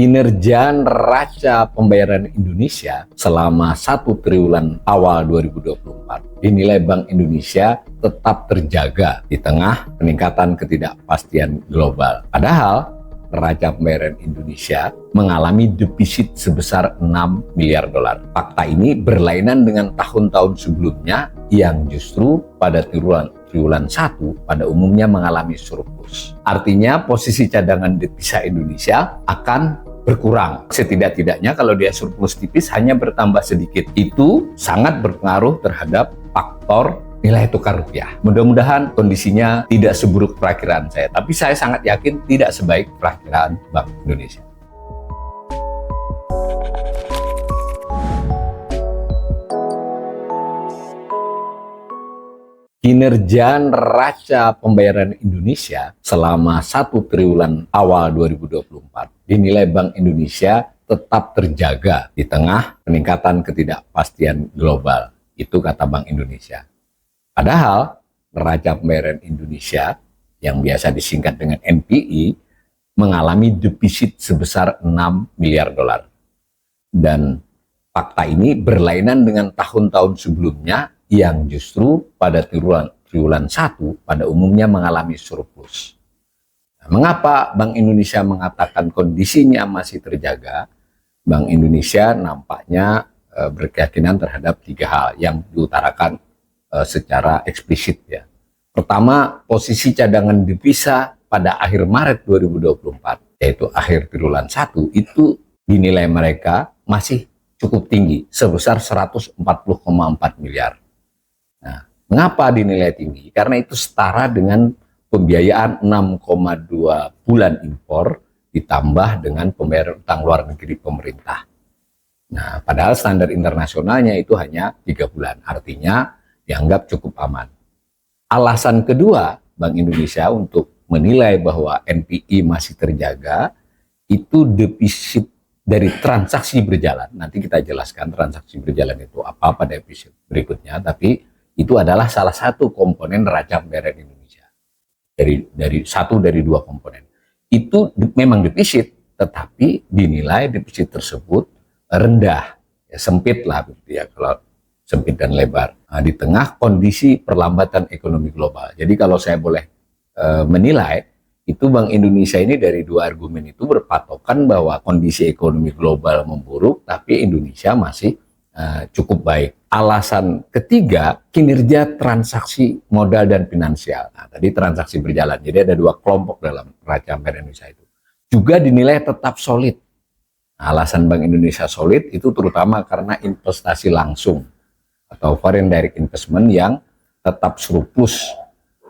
Kinerja neraca pembayaran Indonesia selama 1 triwulan awal 2024 dinilai Bank Indonesia tetap terjaga di tengah peningkatan ketidakpastian global. Padahal neraca pembayaran Indonesia mengalami defisit sebesar 6 miliar dolar. Fakta ini berlainan dengan tahun-tahun sebelumnya yang justru pada triwulan 1 pada umumnya mengalami surplus. Artinya posisi cadangan devisa Indonesia akan berkurang. Setidak-tidaknya kalau dia surplus tipis hanya bertambah sedikit. Itu sangat berpengaruh terhadap faktor nilai tukar rupiah. Mudah-mudahan kondisinya tidak seburuk perakiraan saya, tapi saya sangat yakin tidak sebaik perakiraan Bank Indonesia. Kinerja neraca pembayaran Indonesia selama 1 triwulan awal 2024 dinilai Bank Indonesia tetap terjaga di tengah peningkatan ketidakpastian global. Itu kata Bank Indonesia. Padahal neraca pembayaran Indonesia yang biasa disingkat dengan NPI mengalami defisit sebesar 6 miliar dolar. Dan fakta ini berlainan dengan tahun-tahun sebelumnya yang justru pada triwulan 1 pada umumnya mengalami surplus. Nah, mengapa Bank Indonesia mengatakan kondisinya masih terjaga? Bank Indonesia nampaknya berkeyakinan terhadap 3 hal yang diutarakan secara eksplisit ya. Pertama, posisi cadangan devisa pada akhir Maret 2024, yaitu akhir triwulan 1, itu dinilai mereka masih cukup tinggi, sebesar 140,4 miliar. Nah, mengapa dinilai tinggi? Karena itu setara dengan pembiayaan 6,2 bulan impor ditambah dengan pembayaran utang luar negeri pemerintah. Nah, padahal standar internasionalnya itu hanya 3 bulan, artinya dianggap cukup aman. Alasan kedua Bank Indonesia untuk menilai bahwa NPI masih terjaga itu defisit dari transaksi berjalan. Nanti kita jelaskan transaksi berjalan itu apa pada episode berikutnya, tapi itu adalah salah satu komponen neraca pembayaran Indonesia. Dari 2 komponen. Itu memang defisit, tetapi dinilai defisit tersebut rendah, ya, sempit lah begitu ya, kalau sempit dan lebar. Nah, di tengah kondisi perlambatan ekonomi global. Jadi kalau saya boleh menilai, itu Bank Indonesia ini dari 2 argumen itu berpatokan bahwa kondisi ekonomi global memburuk, tapi Indonesia masih cukup baik. Alasan ketiga, kinerja transaksi modal dan finansial. Nah, tadi transaksi berjalan, jadi ada 2 kelompok dalam neraca pembayaran Indonesia itu. Juga dinilai tetap solid. Nah, alasan Bank Indonesia solid itu terutama karena investasi langsung atau foreign direct investment yang tetap surplus.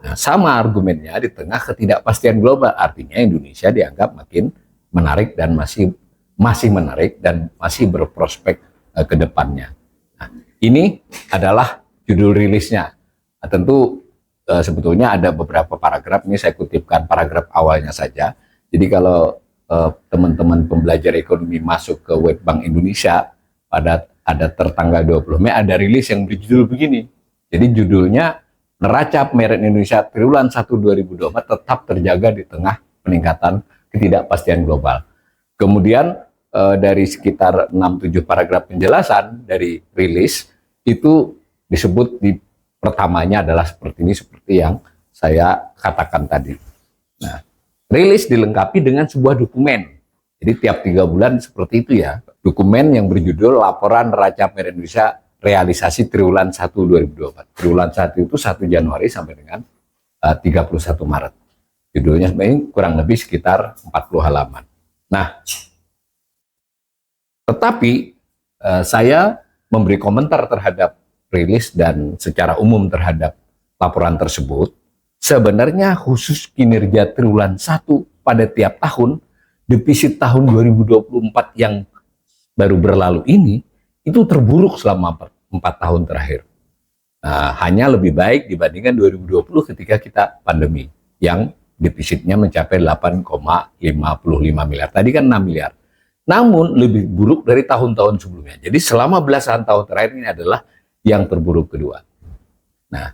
Nah, sama argumennya di tengah ketidakpastian global, artinya Indonesia dianggap makin menarik dan masih menarik dan masih berprospek ke depannya. Nah, ini adalah judul rilisnya. Nah, tentu sebetulnya ada beberapa paragraf, ini saya kutipkan paragraf awalnya saja. Jadi kalau teman-teman pembelajar ekonomi masuk ke web Bank Indonesia ada tertanggal 20 Mei ada rilis yang berjudul begini. Jadi judulnya neraca pembayaran Indonesia triwulan 1 2024 tetap terjaga di tengah peningkatan ketidakpastian global. Kemudian dari sekitar 6-7 paragraf penjelasan dari rilis itu disebut di pertamanya adalah seperti ini, seperti yang saya katakan tadi. Nah, rilis dilengkapi dengan sebuah dokumen. Jadi tiap 3 bulan seperti itu ya. Dokumen yang berjudul Laporan Neraca Pembayaran Indonesia Realisasi Triwulan 1 2024. Triwulan 1 itu 1 Januari sampai dengan 31 Maret. Judulnya sebenarnya kurang lebih sekitar 40 halaman. Nah, tetapi saya memberi komentar terhadap rilis dan secara umum terhadap laporan tersebut. Sebenarnya khusus kinerja triwulan 1 pada tiap tahun, defisit tahun 2024 yang baru berlalu ini, itu terburuk selama 4 tahun terakhir. Nah, hanya lebih baik dibandingkan 2020 ketika kita pandemi, yang defisitnya mencapai 8,55 miliar. Tadi kan 6 miliar. Namun lebih buruk dari tahun-tahun sebelumnya. Jadi selama belasan tahun terakhir ini adalah yang terburuk kedua. Nah,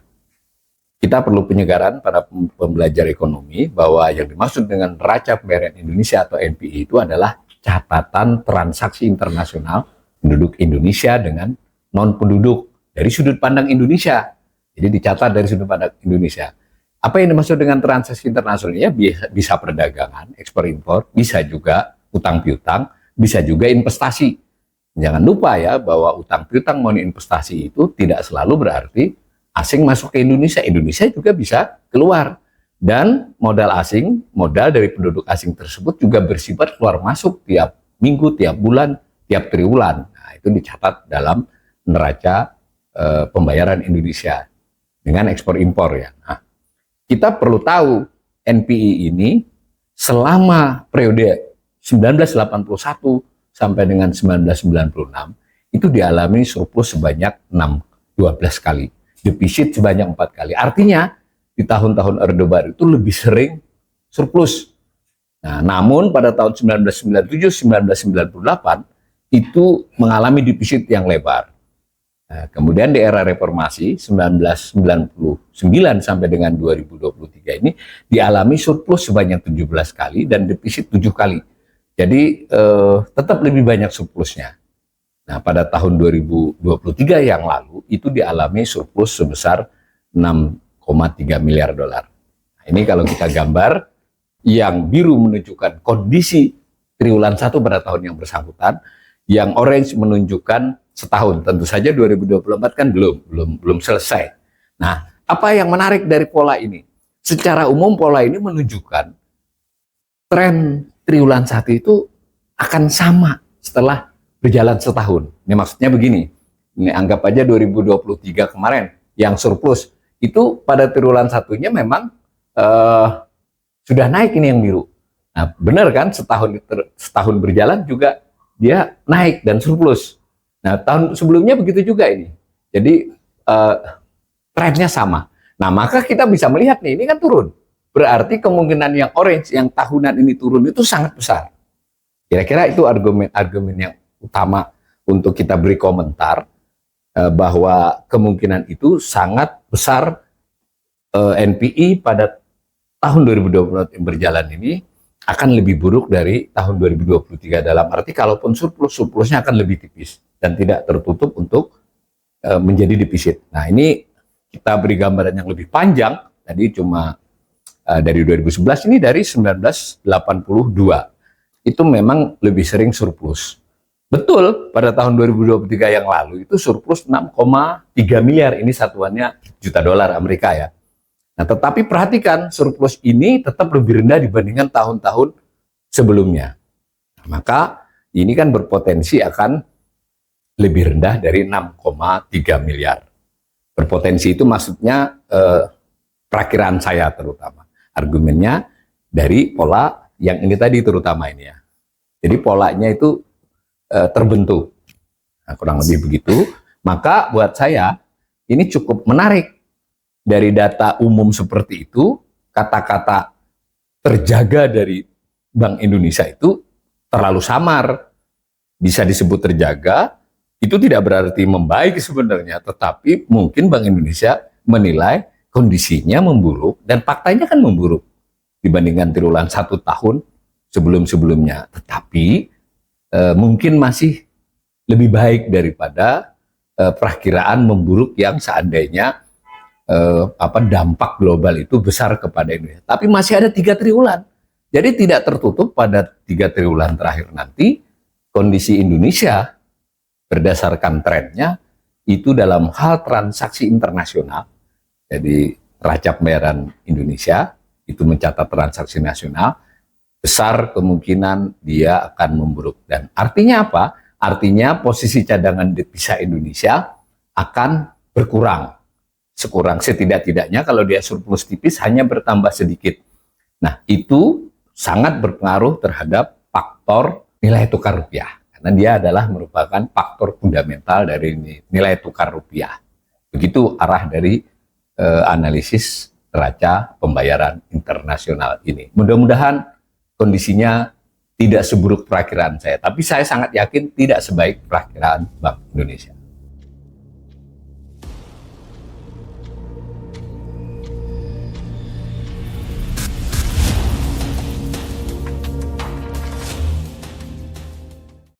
kita perlu penyegaran para pembelajar ekonomi bahwa yang dimaksud dengan neraca pembayaran Indonesia atau NPI itu adalah catatan transaksi internasional penduduk Indonesia dengan non-penduduk dari sudut pandang Indonesia. Jadi dicatat dari sudut pandang Indonesia. Apa yang dimaksud dengan transaksi internasional? Ya bisa perdagangan, ekspor impor, bisa juga utang piutang, bisa juga investasi. Jangan lupa ya bahwa utang piutang maupun investasi itu tidak selalu berarti asing masuk ke Indonesia. Indonesia juga bisa keluar. Dan modal asing, modal dari penduduk asing tersebut juga bersifat keluar masuk tiap minggu, tiap bulan, tiap triwulan. Nah, itu dicatat dalam neraca pembayaran Indonesia dengan ekspor impor ya. Nah, kita perlu tahu NPI ini selama periode 1981 sampai dengan 1996 itu dialami surplus sebanyak 12 kali, defisit sebanyak 4 kali. Artinya di tahun-tahun Orde Baru itu lebih sering surplus. Nah, namun pada tahun 1997-1998 itu mengalami defisit yang lebar. Nah, kemudian di era reformasi 1999 sampai dengan 2023 ini dialami surplus sebanyak 17 kali dan defisit 7 kali. Jadi tetap lebih banyak surplusnya. Nah, pada tahun 2023 yang lalu itu dialami surplus sebesar 6,3 miliar dolar. Nah, ini kalau kita gambar, yang biru menunjukkan kondisi triwulan 1 pada tahun yang bersangkutan, yang orange menunjukkan setahun. Tentu saja 2024 kan belum selesai. Nah, apa yang menarik dari pola ini? Secara umum pola ini menunjukkan tren triwulan 1 itu akan sama setelah berjalan setahun. Ini maksudnya begini, ini anggap aja 2023 kemarin yang surplus, itu pada triwulan 1-nya memang sudah naik ini yang biru. Nah, benar kan, setahun berjalan juga dia naik dan surplus. Nah, tahun sebelumnya begitu juga ini. Jadi trennya sama. Nah, maka kita bisa melihat nih, ini kan turun. Berarti kemungkinan yang orange, yang tahunan ini turun itu sangat besar. Kira-kira itu argumen yang utama untuk kita beri komentar bahwa kemungkinan itu sangat besar NPI pada tahun 2024 yang berjalan ini akan lebih buruk dari tahun 2023. Dalam arti kalaupun surplusnya akan lebih tipis dan tidak tertutup untuk menjadi defisit. Nah, ini kita beri gambaran yang lebih panjang. Tadi cuma dari 2011, ini dari 1982. Itu memang lebih sering surplus. Betul, pada tahun 2023 yang lalu itu surplus 6,3 miliar. Ini satuannya juta dolar Amerika ya. Nah, tetapi perhatikan surplus ini tetap lebih rendah dibandingkan tahun-tahun sebelumnya. Nah, maka ini kan berpotensi akan lebih rendah dari 6,3 miliar. Berpotensi itu maksudnya perakiraan saya terutama. Argumennya dari pola yang ini tadi terutama ini ya. Jadi polanya itu terbentuk. Nah, kurang lebih begitu. Maka buat saya ini cukup menarik. Dari data umum seperti itu, kata-kata terjaga dari Bank Indonesia itu terlalu samar. Bisa disebut terjaga, itu tidak berarti membaik sebenarnya, tetapi mungkin Bank Indonesia menilai kondisinya memburuk, dan faktanya kan memburuk dibandingkan triwulan 1 tahun sebelum-sebelumnya. Tetapi mungkin masih lebih baik daripada perakiraan memburuk yang seandainya dampak global itu besar kepada Indonesia. Tapi masih ada 3 triwulan. Jadi tidak tertutup pada 3 triwulan terakhir nanti kondisi Indonesia berdasarkan trennya itu dalam hal transaksi internasional. Jadi neraca pembayaran Indonesia itu mencatat transaksi nasional, besar kemungkinan dia akan memburuk. Dan artinya apa? Artinya posisi cadangan devisa Indonesia akan berkurang. Sekurang setidak-tidaknya kalau dia surplus tipis hanya bertambah sedikit. Nah, itu sangat berpengaruh terhadap faktor nilai tukar rupiah. Karena dia adalah merupakan faktor fundamental dari nilai tukar rupiah. Begitu arah dari analisis neraca pembayaran internasional ini. Mudah-mudahan kondisinya tidak seburuk perakiraan saya. Tapi saya sangat yakin tidak sebaik perakiraan Bank Indonesia.